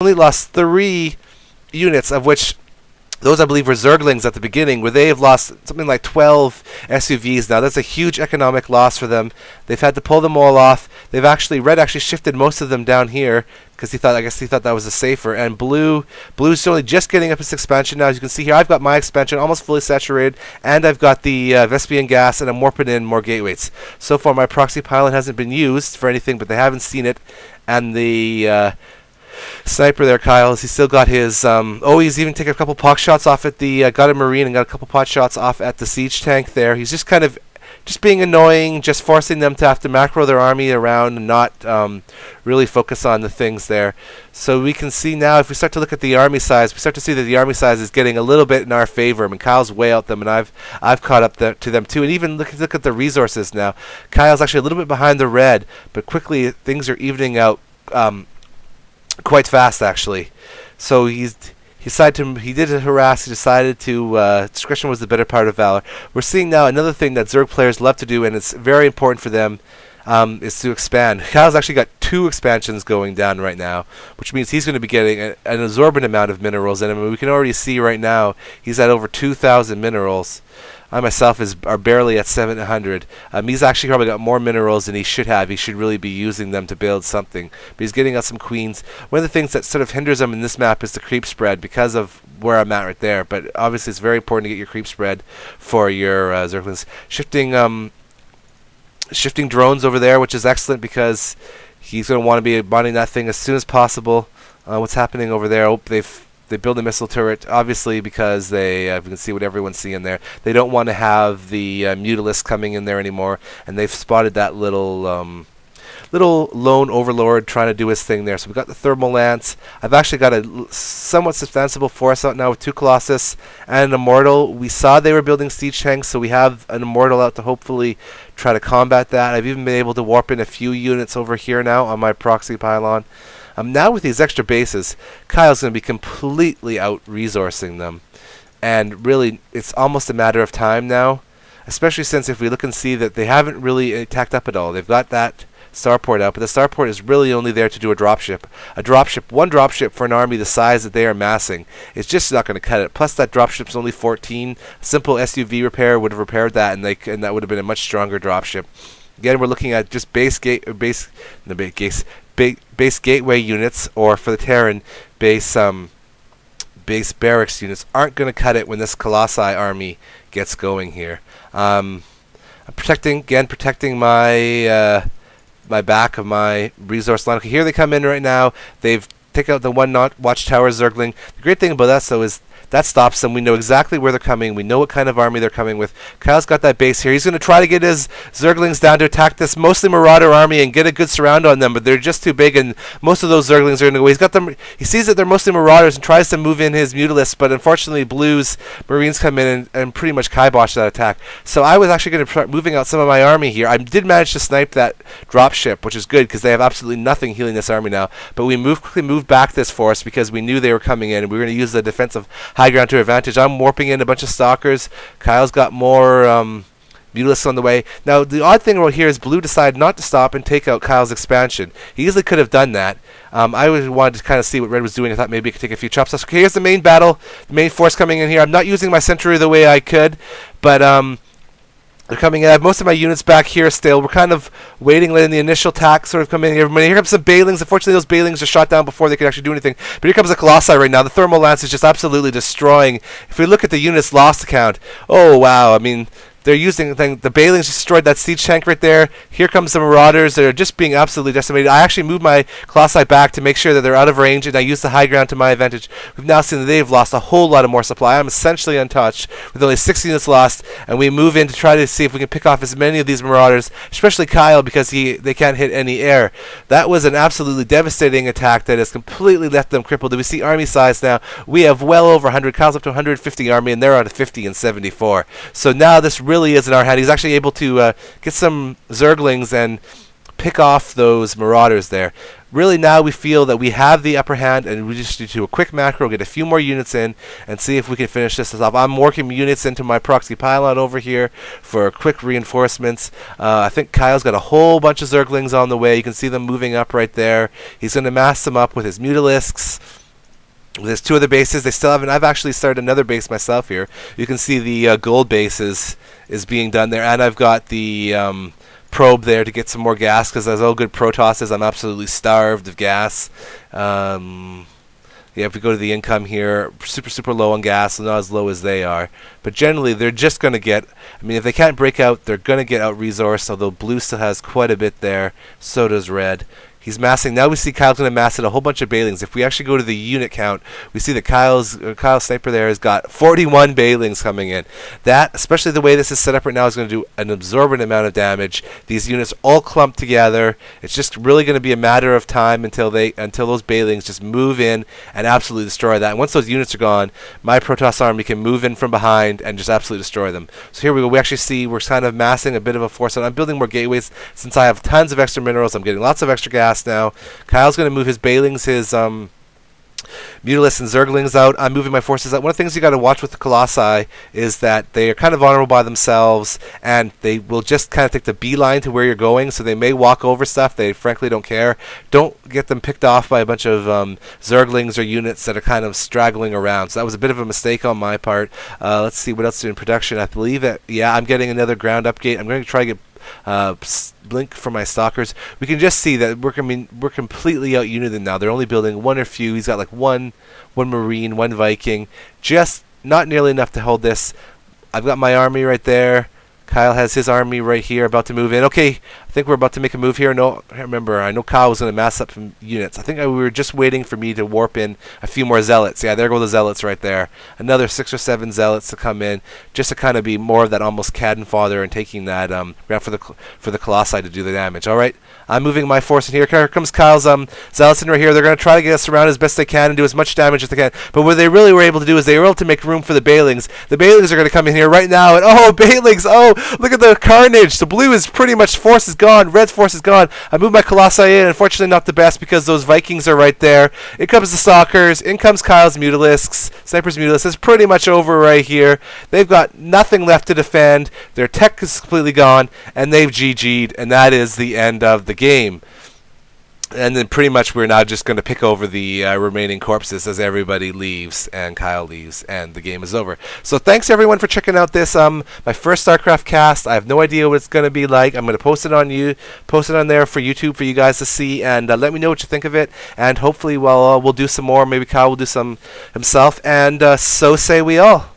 only lost 3 units, of which those I believe were zerlings at the beginning, where they have lost something like 12 SUVs now. That's a huge economic loss for them. They've had to pull them all off. Red actually shifted most of them down here because I guess he thought that was a safer. And Blue's only just getting up its expansion now. As you can see here, I've got my expansion almost fully saturated, and I've got the Vespian gas, and I'm warping in more gateways. So far, my proxy pylon hasn't been used for anything, but they haven't seen it. And the Sniper there, Kyle, he still got his he's even taken a couple pot shots off at the got a marine and got a couple pot shots off at the siege tank there. He's just kind of being annoying, just forcing them to have to macro their army around and not really focus on the things there. So we can see now, if we start to look at the army size, we start to see that the army size is getting a little bit in our favor. I mean, Kyle's way out them, and I've caught up to them too. And even look at the resources now. Kyle's actually a little bit behind the red, but quickly things are evening out quite fast, actually. So he did harass. He decided to discretion was the better part of valor. We're seeing now another thing that Zerg players love to do, and it's very important for them, is to expand. Kyle's actually got 2 expansions going down right now, which means he's going to be getting an exorbitant amount of minerals in him. And we can already see right now he's at over 2,000 minerals. I myself are barely at 700. He's actually probably got more minerals than he should have. He should really be using them to build something. But he's getting us some queens. One of the things that sort of hinders him in this map is the creep spread because of where I'm at right there. But obviously it's very important to get your creep spread for your zerglings. Shifting drones over there, which is excellent because he's going to want to be bonding that thing as soon as possible. What's happening over there? Oh, they build a missile turret, obviously, because we can see what everyone's seeing there. They don't want to have the Mutalisks coming in there anymore, and they've spotted that little lone overlord trying to do his thing there. So we've got the thermal lance. I've actually got a somewhat substantial force out now with 2 Colossus and an Immortal. We saw they were building siege tanks, so we have an Immortal out to hopefully try to combat that. I've even been able to warp in a few units over here now on my proxy pylon. Now with these extra bases, Kyle's going to be completely out-resourcing them. And really, it's almost a matter of time now, especially since if we look and see that they haven't really attacked up at all. They've got that starport out, but the starport is really only there to do a dropship. One dropship for an army the size that they are massing is just not going to cut it. Plus that dropship's only 14. A simple SUV repair would have repaired that, and that would have been a much stronger dropship. Again, we're looking at just base gateway units, or for the Terran, base barracks units aren't going to cut it when this Colossi army gets going here. I'm protecting my my back of my resource line. Okay, here they come in right now. They've taken out the 1-knot watchtower zergling. The great thing about that, though, is that stops them. We know exactly where they're coming. We know what kind of army they're coming with. Kyle's got that base here. He's going to try to get his zerglings down to attack this mostly marauder army and get a good surround on them, but they're just too big, and most of those zerglings are going to go. He's got them. He sees that they're mostly marauders and tries to move in his Mutalisks, but unfortunately Blue's Marines come in and pretty much kibosh that attack. So I was actually going to start moving out some of my army here. I did manage to snipe that dropship, which is good because they have absolutely nothing healing this army now. But we quickly moved back this force because we knew they were coming in, and we were going to use the defensive high ground to advantage. I'm warping in a bunch of stalkers. Kyle's got more Mutalisks on the way. Now, the odd thing right here is Blue decided not to stop and take out Kyle's expansion. He easily could have done that. I wanted to kind of see what Red was doing. I thought maybe I could take a few chops. Okay, here's the main battle. The main force coming in here. I'm not using my sentry the way I could, but they're coming in. I have most of my units back here still. We're kind of waiting, letting the initial attack sort of come in here. Here comes some Bailings. Unfortunately, those Bailings are shot down before they could actually do anything. But here comes the Colossi right now. The Thermal Lance is just absolutely destroying. If we look at the units lost account, oh, wow. I mean, they're using the Bailings destroyed that siege tank right there. Here comes the Marauders that are just being absolutely decimated. I actually moved my Colossi back to make sure that they're out of range, and I used the high ground to my advantage. We've now seen that they've lost a whole lot of more supply. I'm essentially untouched with only 6 units lost, and we move in to try to see if we can pick off as many of these Marauders, especially Kyle, because they can't hit any air. That was an absolutely devastating attack that has completely left them crippled. Do we see army size now? We have well over 100. Kyle's up to 150 army, and they're out of 50 and 74. So now this really is in our hand. He's actually able to get some zerglings and pick off those marauders there. really now we feel that we have the upper hand, and we just need to do a quick macro, get a few more units in, and see if we can finish this off. I'm working units into my proxy pylon over here for quick reinforcements. I think Kyle's got a whole bunch of zerglings on the way. You can see them moving up right there. He's going to mass them up with his mutalisks. There's 2 other bases. They still haven't. I've actually started another base myself here. You can see the gold base is being done there, and I've got the probe there to get some more gas, because as all good Protoss is, I'm absolutely starved of gas. Yeah, if we go to the income here, super low on gas, so not as low as they are. But generally, they're just going to get, I mean, if they can't break out, they're going to get out-resourced, although blue still has quite a bit there. So does red. He's massing. Now we see Kyle's going to mass in a whole bunch of Bailings. If we actually go to the unit count, we see that Kyle's Sniper there has got 41 Bailings coming in. That, especially the way this is set up right now, is going to do an absorbent amount of damage. These units all clump together. It's just really going to be a matter of time until those Bailings just move in and absolutely destroy that. And once those units are gone, my Protoss army can move in from behind and just absolutely destroy them. So here we go. We actually see we're kind of massing a bit of a force. And I'm building more gateways since I have tons of extra minerals. I'm getting lots of extra gas now. Kyle's going to move his Bailings, his Mutalisks and Zerglings out. I'm moving my forces out. One of the things you got to watch with the Colossi is that they are kind of vulnerable by themselves, and they will just kind of take the beeline to where you're going, so they may walk over stuff. They frankly don't care. Don't get them picked off by a bunch of Zerglings or units that are kind of straggling around. So that was a bit of a mistake on my part. Let's see what else in production. I believe that, yeah, I'm getting another ground upgate. I'm going to try to get blink for my stalkers. We can just see that we're completely out united now. They're only building one or few. He's got like one Marine, one Viking. Just not nearly enough to hold this. I've got my army right there. Kyle has his army right here, about to move in. Okay, I think we're about to make a move here. No, remember, I know Kyle was going to mass up some units. I think we were just waiting for me to warp in a few more zealots. Yeah, there go the zealots right there. Another 6 or 7 zealots to come in, just to kind of be more of that almost Cadden fodder and taking that route for the Colossi to do the damage. All right, I'm moving my force in here. Here comes Kyle's zealots in right here. They're going to try to get us around as best they can and do as much damage as they can. But what they really were able to do is they were able to make room for the Bailings. The Bailings are going to come in here right now, and oh, Bailings! Oh, look at the carnage. The blue is pretty much force is gone. Red's force is gone. I moved my Colossi in. Unfortunately, not the best because those Vikings are right there. In comes the Stalkers. In comes Kyle's Mutalisks. Sniper's Mutalisks. It's pretty much over right here. They've got nothing left to defend. Their tech is completely gone, and they've GG'd, and that is the end of the game. And then pretty much we're now just going to pick over the remaining corpses as everybody leaves and Kyle leaves and the game is over. So thanks everyone for checking out this my first StarCraft cast. I have no idea what it's going to be like. I'm going to post it on there for YouTube for you guys to see, and let me know what you think of it. And hopefully we'll do some more. Maybe Kyle will do some himself. And so say we all.